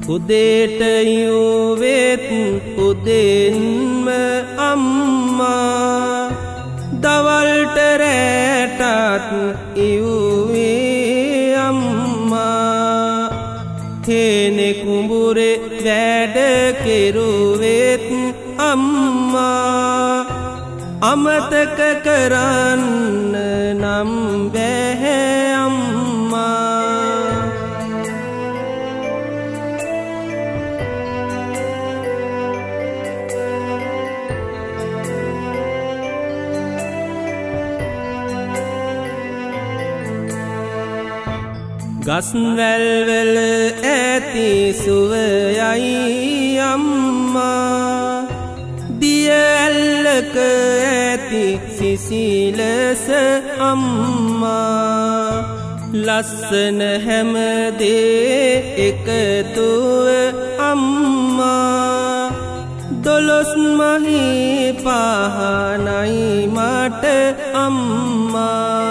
උදේට යුවෙත් උදෙන්ම අම්මා දවල්ට රැටත් ඉව්වේ අම්මා හේනෙ කුඹුරේ වැඩ කෙරුවෙත් අම්මා අමතක කරන්න නම් බැහැ අම්මා ගස්වැල්වල ඇති සුවයයි අම්මා දිය ඇල්ලක ඇති සිසිලස අම්මා ලස්සන හැමදේ එකතුව අම්මා දොළොස් මහි පහනයි මට අම්මා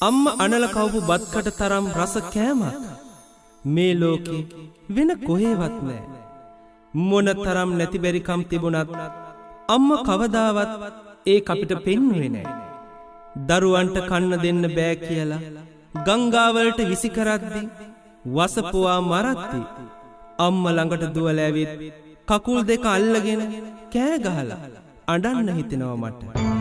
අම්ම අනල කවපු බත්කට තරම් රස කෑමක් මේ ලෝකෙ වෙන කොහෙවත් නෑ මොන තරම් නැති බැරිකම් තිබුණත් අම්ම කවදාවත් ඒ අපිට පෙන්නුවේ නෑ දරුවන්ට කන්න දෙන්න බෑ කියලා ගංගාවලට විසි කරද්දි වසපුවා මරද්දි අම්ම ළඟට දුවලා ඇවිත් කකුල් දෙක අල්ලගෙන කෑ ගහලා අඬන්න හිතෙනවා මට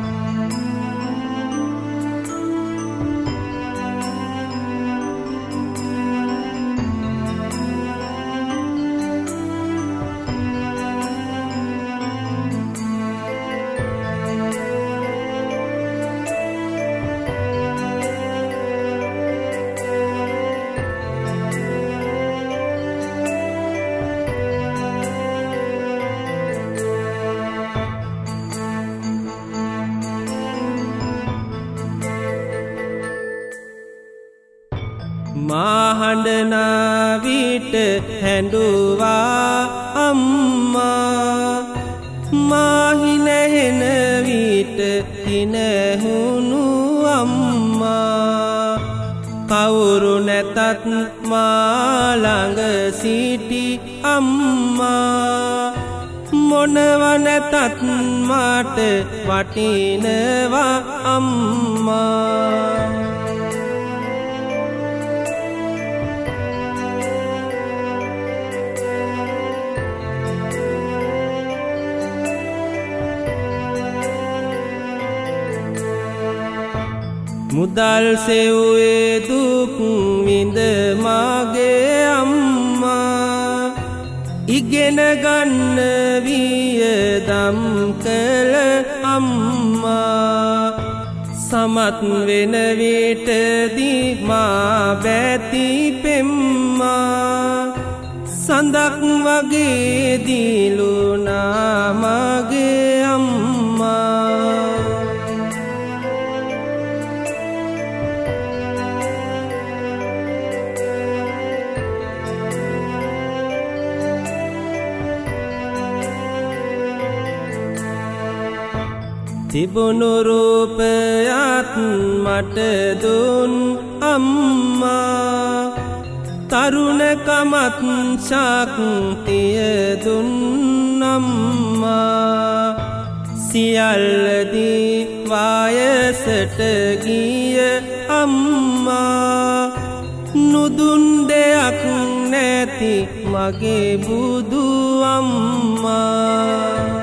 මාහඬනා විට හැඬුවා අම්මා මාහි නැහෙන විට හිනහුණු අම්මා කවුරු නැතත් මා ළඟ සිටි අම්මා මොනව නැතත් මට වටිනවා අම්මා මුදල් සෙව්වේ දුක් විඳ මගේ අම්මා ඉගෙන ගන්න වියදම් කළ අම්මා සමත් වෙන විටදී මා බැති පෙම්මා සඳක් වගේ දිලුණා මගේ අම්මා තිබුණු රූපයත් මට දුන් අම්මා තරුණකමත් ශක්තිය දුන් අම්මා සියල්ලදී වයසට ගිය අම්මා නුදුන් දෙයක් නැති මගේ බුදු අම්මා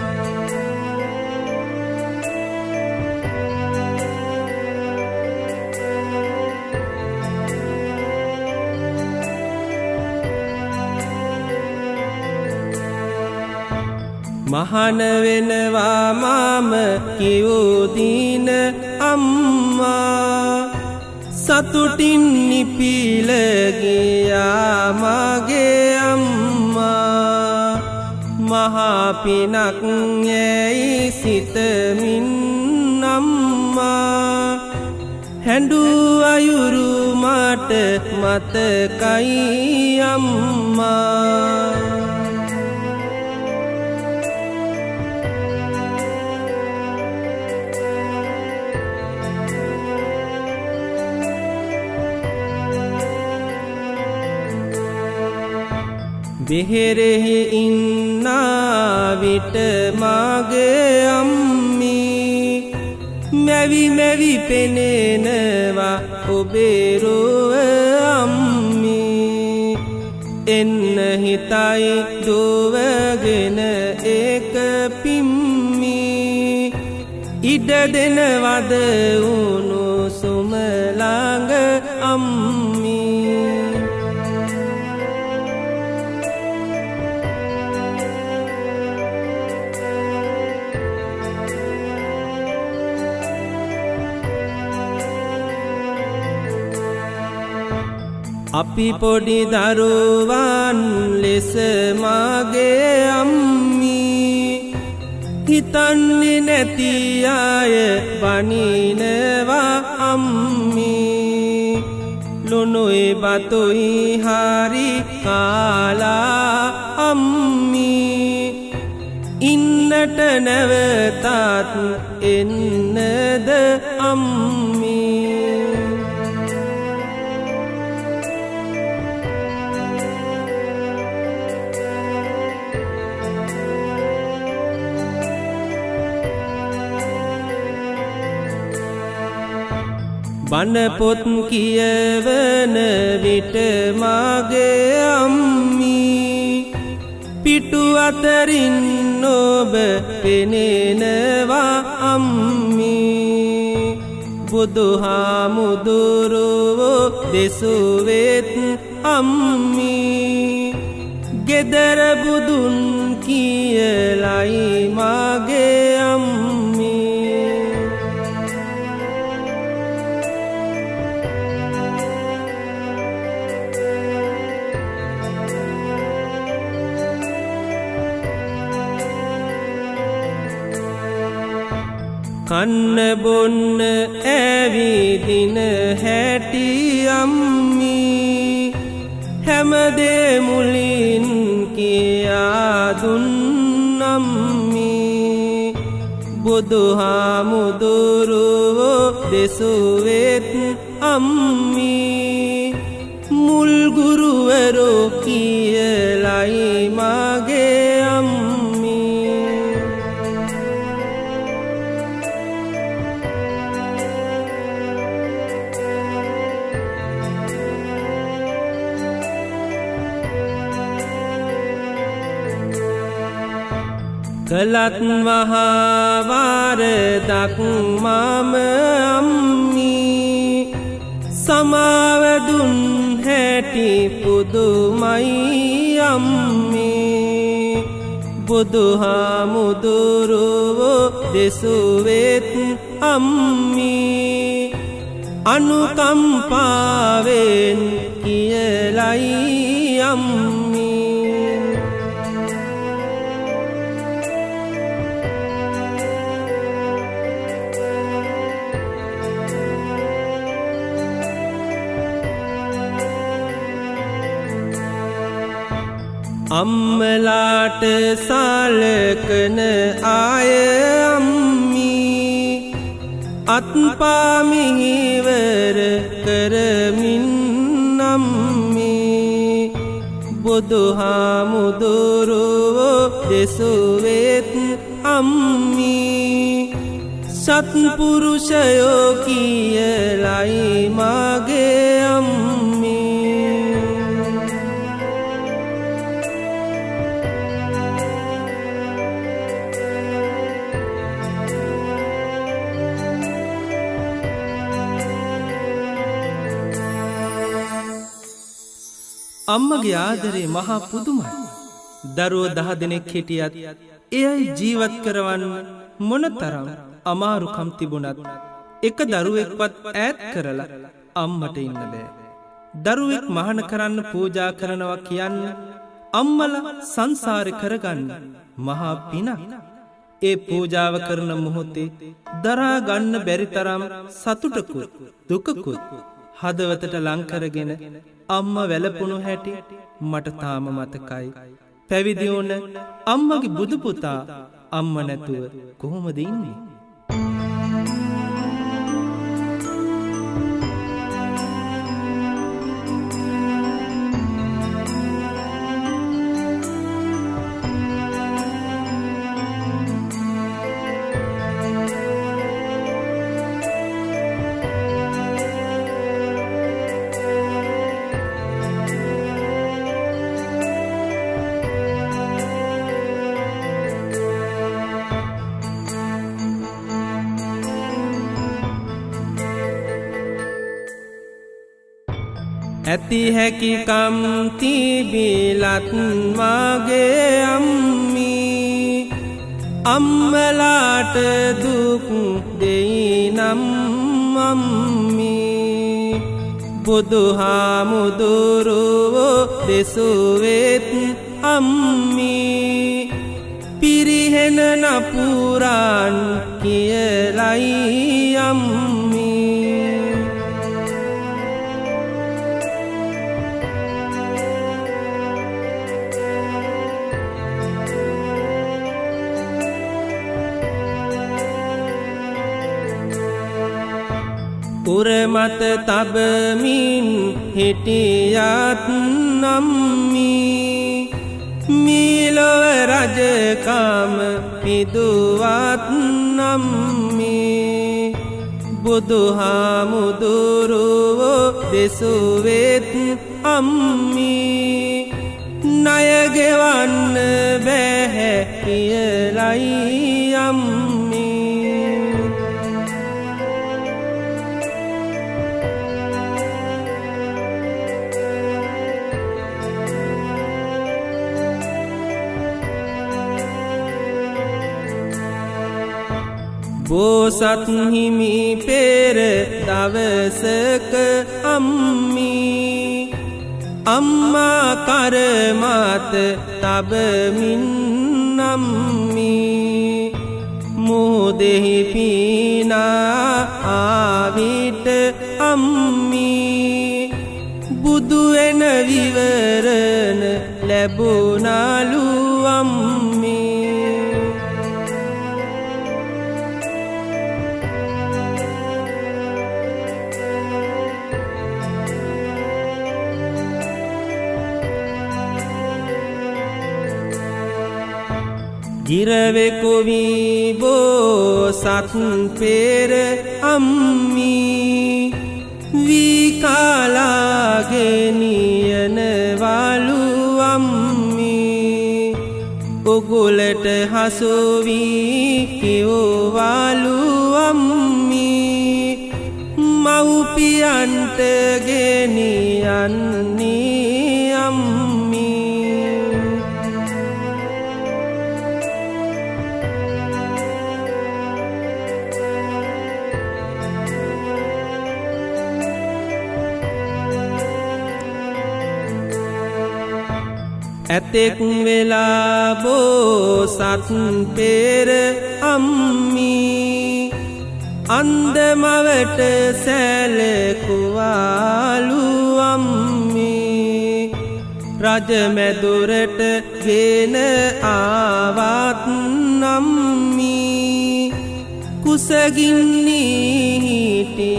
මහන වෙනවා මම කිව්දින අම්මා සතුටින් නිපිල ගියා මගේ අම්මා මහා පිනක් යැයි සිතමින් අම්මා හැඬු අයුරු මට මතකයි අම්මා බෙහෙරෙහි ඉන්නා විට මාගේ අම්මී මැවි මැවි පෙනෙනවා ඔබේ රුව අම්මී එන්න හිතයි දුවගෙන ඒක පිම්මී ඉඩ දෙනවද උණුසුම ළඟ අම්මී අපි පොඩි දරුවන් ලෙස මාගේ අම්මී හිතන්නේ නැති අය බනිනවා අම්මී ලුණුයි බතුයි හරි කාලා අම්මී ඉන්නට නැවතත් එන්නද අම්මී බණ පොත් කියවන විට මාගේ අම්මී පිටු අතරින් ඔබ පෙනෙනවා අම්මී බුදුහාමුදුරුවෝ දෙසුවෙත් අම්මී ගෙදර බුදුන් කියලයි මාගේ අම්මී කන්න බොන්න ඇවිදින හැටි අම්මී හැමදේ මුලින් කියා දුන් අම්මී බුදුහාමුදුරුවෝ දෙසුවෙත් අම්මී මුල් ගුරුවරෝ කියලයි මාගේ අම්මී කළත් මහාවාරදක් මම අම්මී සමාවදුන් හැටි පුදුමයි අම්මී බුදුහාමුදුරුවෝ දෙසුවෙත් අම්මී අනුකම්පාවෙන් කියලයි අම්මී අම්මලාට සලකන අය අම්මී අත්පාමිහිවර කරමින් අම්මී බුදුහාමුදුරුවෝ දෙසුවෙත් අම්මී සත්පුරුෂයෝ කියලයි මාගේ අම්මී අම්මගේ ආදරේ මහා පුදුමයි. දරුවෝ 10 දෙනෙක් හිටියත් එයයි ජීවත් කරවන්න මොනතරම් අමාරුකම් තිබුණත් එක දරුවෙක්වත් ඈත් කරලා අම්මට ඉන්න බෑ. දරුවෙක් මහාන කරන්න පූජා කරනවා කියන්නේ අම්මලා සංසාරේ කරගන්න මහා පිනක්. ඒ පූජාව කරන මොහොතේ දරා ගන්න බැරි තරම් සතුටකුත් දුකකුත් හදවතට ලං කරගෙන අම්මා වැළපුණු හැටි මට තාම මතකයි. පැවිදි වුණ අම්මගේ බුදු පුතා අම්මා නැතුව කොහොමද ඉන්නේ? ඇති හැකිකම් තිබිලත් මගේ අම්මී අම්මලාට දුක් දෙයි නම් අම්මී බුදුහාමුදුරුවෝ දෙසුවෙත් අම්මී පිරිහෙන නපුරන් කියලයි අම්මී උරමත තබමින් හිටියත් නම්මී මීලොව රජකම පිදුවත් නම්මී බුදුහාමුදුරුවෝ දෙසුවෙත් අම්මී ණයගෙවන්න බැහැ කියලයි අම්මී බෝසත් හිමි පෙර දවසක අම්මී අම්මා කරමත තබමින් අම්මී මුහුදෙහි පීනා ආවිට අම්මී බුදු වෙන විවරණ ලැබුණලු අම්මී ගිරවෙකු වී බෝසත් පෙර අම්මී වී කාලාගෙනියනවලු අම්මී උගුලට හසු වී කිව්වලු අම්මී මව්පියන්ට ගෙනියන්නේ අම්මී ඇතෙක් වෙලා බෝසත් පෙර අම්මී අන්දමවට සැලකුවාලු අම්මී රජමැදුරට ගෙන ආවත් අම්මී කුසගින්නී හිටි